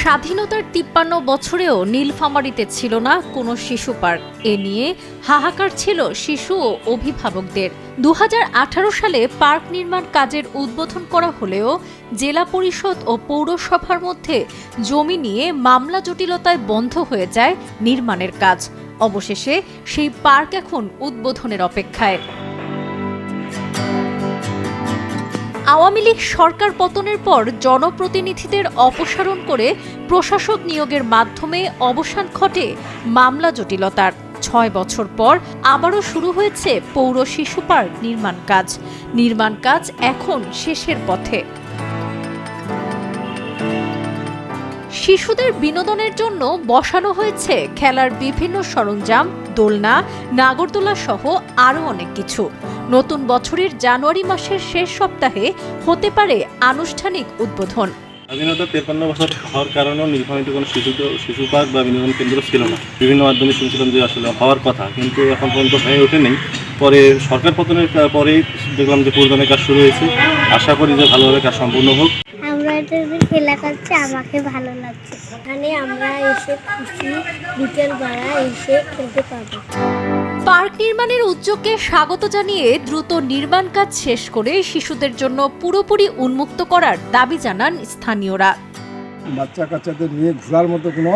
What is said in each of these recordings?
স্বাধীনতার ৫৩ বছরেও নীলফামারীতে ছিল না কোনো শিশু পার্ক। এ নিয়ে হাহাকার ছিল শিশু ও অভিভাবকদের। ২০১৮ সালে পার্ক নির্মাণ কাজের উদ্বোধন করা হলেও জেলা পরিষদ ও পৌরসভার মধ্যে জমি নিয়ে মামলা জটিলতায় বন্ধ হয়ে যায় নির্মাণের কাজ। অবশেষে সেই পার্ক এখন উদ্বোধনের অপেক্ষায়। আওয়ামী লীগ সরকার পতনের পর জনপ্রতিনিধিদের অপসারণ করে প্রশাসক নিয়োগের মাধ্যমে অবসান ঘটে মামলা জটিলতার। ৬ বছর পর আবারও শুরু হয়েছে পৌর শিশু পার্ক নির্মাণ কাজ এখন শেষের পথে। শিশুদের বিনোদনের জন্য বসানো হয়েছে খেলার বিভিন্ন সরঞ্জাম, দোলনা, নাগরদোলা সহ আরও অনেক কিছু। নতুন বছরের জানুয়ারি মাসের শেষ সপ্তাহে হতে পারে আনুষ্ঠানিক উদ্বোধন। স্বাধীনতা ৫৩ বছর হওয়ার কারণেও নীলফামারীতে কোনো শিশু পার্ক বা বিনোদন কেন্দ্র ছিল না। বিভিন্ন মাধ্যমে শুনছিলাম যে আসলে হওয়ার কথা, কিন্তু এখন পর্যন্ত হয়ে ওঠেনি। পরে সরকার পতনের পরেই দেখলাম যে পূর্ণাঙ্গ কাজ শুরু হয়েছে। আশা করি যে ভালোভাবে কাজ সম্পূর্ণ হোক। আমরা খেলা করছি, আমাকে ভালো লাগছে। এখানে আমরা এসে খুশি, বিকেল বেলা এসে খেলতে পারবো। পার্ক নির্মাণের উদ্যোগকে স্বাগত জানিয়ে দ্রুত নির্মাণ কাজ শেষ করে শিশুদের জন্য পুরোপুরি উন্মুক্ত করার দাবি জানান স্থানীয়রা। বাচ্চা কাচ্চাদের নিয়ে ঘোরার মতো কোনো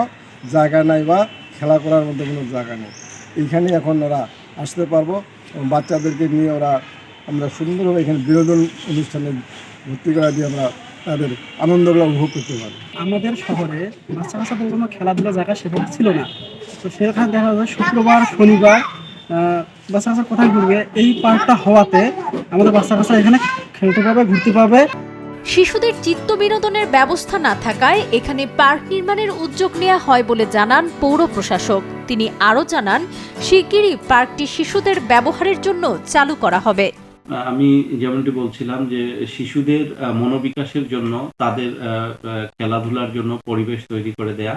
জায়গা নাই বা খেলা করার মতো কোনো জায়গা নেই। এইখানে এখন ওরা আসতে পারবো। বাচ্চাদেরকে নিয়ে আমরা সুন্দরভাবে এখানে বিনোদন অনুষ্ঠানে ভর্তি করা দিয়ে আমরা তাদের আনন্দগুলো উপভোগ করতে পারি। আমাদের শহরে বাচ্চা কাচ্চাদের কোনো খেলাধুলা জায়গা সেভাবে ছিল না, তো সেখানে দেখা যায় শুক্রবার শনিবার বাচ্চা কাচ্চা কোথায় ঘুরবে, এই পার্কটা হওয়াতে আমাদের বাচ্চা কাচ্চা এখানে খেলতে পারবে, ঘুরতে পারবে। শিশুদের চিত্ত বিনোদনের ব্যবস্থা না থাকায় এখানে পার্ক নির্মাণের উদ্যোগ নেওয়া হয় বলে জানান পৌর প্রশাসক। তিনি আরও জানান, শিগগিরই পার্কটি শিশুদের ব্যবহারের জন্য চালু করা হবে। আমি যেমনটি বলছিলাম যে শিশুদের মনোবিকাশের জন্য, তাদের খেলাধুলার জন্য পরিবেশ তৈরি করে দেয়া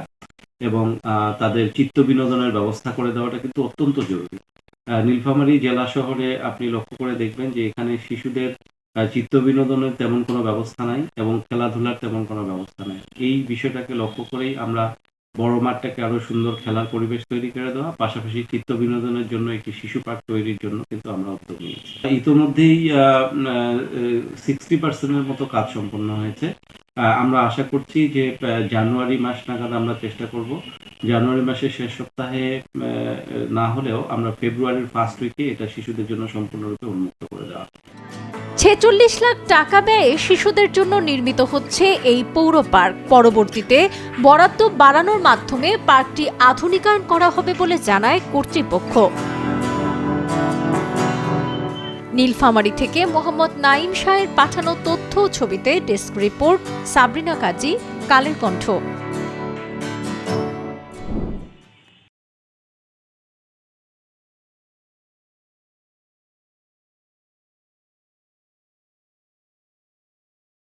এবং তাদের চিত্ত বিনোদনের ব্যবস্থা করে দেওয়াটা কিন্তু অত্যন্ত জরুরি। নীলফামারী জেলা শহরে আপনি লক্ষ্য করে দেখবেন যে এখানে শিশুদের চিত্ত বিনোদনের তেমন কোনো ব্যবস্থা নাই এবং খেলাধুলার তেমন কোনো ব্যবস্থা নাই। এই বিষয়টাকে লক্ষ্য করেই আমরা বড় মাঠটাকে আরো সুন্দর খেলার পরিবেশ তৈরি করে দেওয়া, পাশাপাশি চিত্ত বিনোদনের জন্য একটি শিশু পার্ক তৈরির জন্য কিন্তু আমরা উদ্যোগ নিয়েছি। ইতোমধ্যেই 60% মতো কাজ সম্পন্ন হয়েছে। আমরা আশা করছি যে জানুয়ারি মাস নাগাদ আমরা চেষ্টা করব। জানুয়ারি মাসের শেষ সপ্তাহে না হলেও আমরা ফেব্রুয়ারির ফার্স্ট উইকে এটা শিশুদের জন্য সম্পূর্ণরূপে উন্মুক্ত করে দেওয়া। ৪৬ লাখ টাকা ব্যয়ে শিশুদের জন্য নির্মিত হচ্ছে এই পৌর পার্ক। পরবর্তীতে বরাদ্দ বাড়ানোর মাধ্যমে পার্কটি আধুনিকায়ন করা হবে বলে জানায় কর্তৃপক্ষ। নীলফামারী থেকে মোহাম্মদ নাঈম শাহের পাঠানো তথ্য ও ছবিতে ডেস্ক রিপোর্ট, সাবরিনা কাজী, কালের কণ্ঠ।